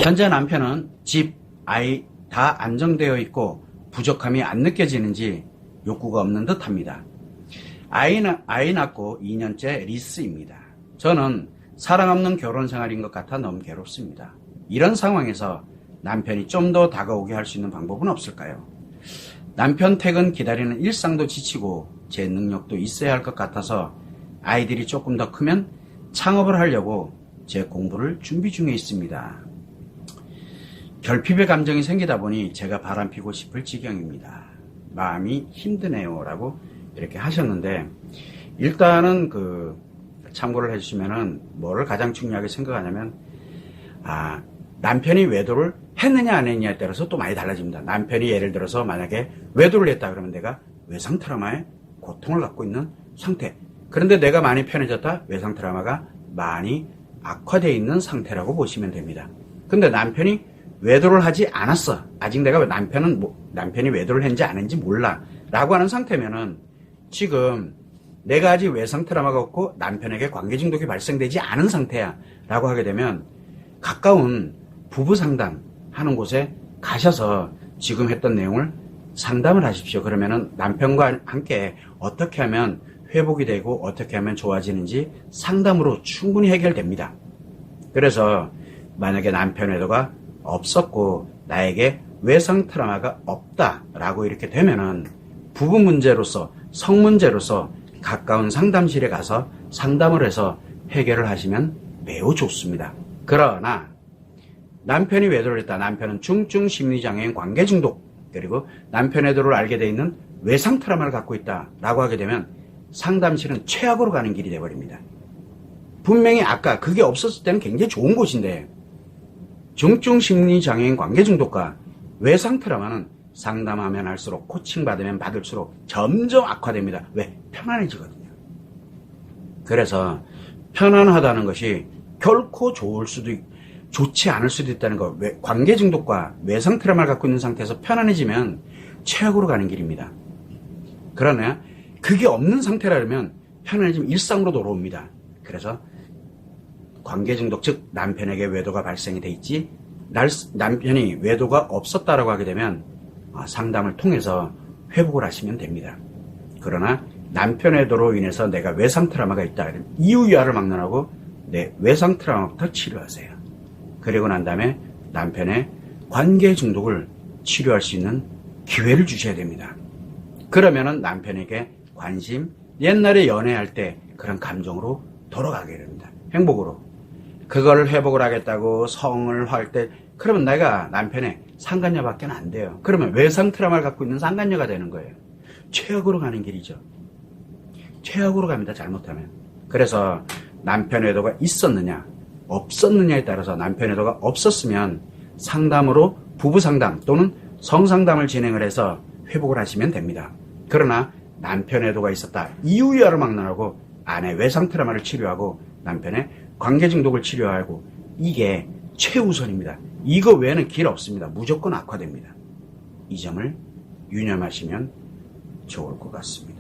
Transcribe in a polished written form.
현재 남편은 집, 아이 다 안정되어 있고 부족함이 안 느껴지는지 욕구가 없는 듯 합니다. 아이 낳고 2년째 리스입니다. 저는 사랑 없는 결혼 생활인 것 같아 너무 괴롭습니다. 이런 상황에서 남편이 좀 더 다가오게 할 수 있는 방법은 없을까요? 남편 퇴근 기다리는 일상도 지치고 제 능력도 있어야 할 것 같아서 아이들이 조금 더 크면 창업을 하려고 제 공부를 준비 중에 있습니다. 결핍의 감정이 생기다 보니 제가 바람피고 싶을 지경입니다. 마음이 힘드네요 라고 이렇게 하셨는데, 일단은 참고를 해주시면은 뭐를 가장 중요하게 생각하냐면, 남편이 외도를 했느냐 안 했느냐에 따라서 또 많이 달라집니다. 남편이 예를 들어서 만약에 외도를 했다 그러면 내가 외상 트라우마의 고통을 갖고 있는 상태, 그런데 내가 많이 편해졌다, 외상 트라우마가 많이 악화되어 있는 상태라고 보시면 됩니다. 근데 남편이 외도를 하지 않았어, 아직 내가 남편이 외도를 했는지 안 했는지 몰라 라고 하는 상태면은 지금 내가 아직 외상 트라우마가 없고 남편에게 관계 중독이 발생되지 않은 상태야 라고 하게 되면 가까운 부부 상담 하는 곳에 가셔서 지금 했던 내용을 상담을 하십시오. 그러면은 남편과 함께 어떻게 하면 회복이 되고 어떻게 하면 좋아지는지 상담으로 충분히 해결됩니다. 그래서 만약에 남편 외도가 없었고 나에게 외상 트라우마가 없다라고 이렇게 되면은 부부 문제로서, 성 문제로서 가까운 상담실에 가서 상담을 해서 해결을 하시면 매우 좋습니다. 그러나 남편이 외도를 했다, 남편은 중증 심리장애인 관계 중독, 그리고 남편 외도를 알게 돼 있는 외상 트라우마를 갖고 있다라고 하게 되면 상담실은 최악으로 가는 길이 돼버립니다. 분명히 아까 그게 없었을 때는 굉장히 좋은 곳인데, 중증 심리장애인 관계 중독과 외상 트라우마는 상담하면 할수록, 코칭 받으면 받을수록 점점 악화됩니다. 왜? 편안해지거든요. 그래서 편안하다는 것이 결코 좋지 않을 수도 있다는 거. 관계 중독과 외상 트라우마를 갖고 있는 상태에서 편안해지면 최악으로 가는 길입니다. 그러나 그게 없는 상태라면 편안해지면 일상으로 돌아옵니다. 그래서 관계 중독, 즉 남편에게 외도가 발생이 돼 있지 남편이 외도가 없었다라고 하게 되면 상담을 통해서 회복을 하시면 됩니다. 그러나 남편 외도로 인해서 내가 외상 트라우마가 있다 그러면 이유야를 막론하고 내 외상 트라우마부터 치료하세요. 그리고 난 다음에 남편의 관계 중독을 치료할 수 있는 기회를 주셔야 됩니다. 그러면은 남편에게 관심, 옛날에 연애할 때 그런 감정으로 돌아가게 됩니다. 행복으로. 그걸 회복을 하겠다고 성을 할 때, 그러면 내가 남편의 상간녀밖에 안 돼요. 그러면 외상 트라우마를 갖고 있는 상간녀가 되는 거예요. 최악으로 가는 길이죠. 최악으로 갑니다, 잘못하면. 그래서 남편 외도가 있었느냐 없었느냐에 따라서, 남편 외도가 없었으면 상담으로 부부 상담 또는 성상담을 진행을 해서 회복을 하시면 됩니다. 그러나 남편 외도가 있었다, 이유야를 막론하고 아내 외상 트라우마를 치료하고 남편의 관계 중독을 치료하고, 이게 최우선입니다. 이거 외에는 길 없습니다. 무조건 악화됩니다. 이 점을 유념하시면 좋을 것 같습니다.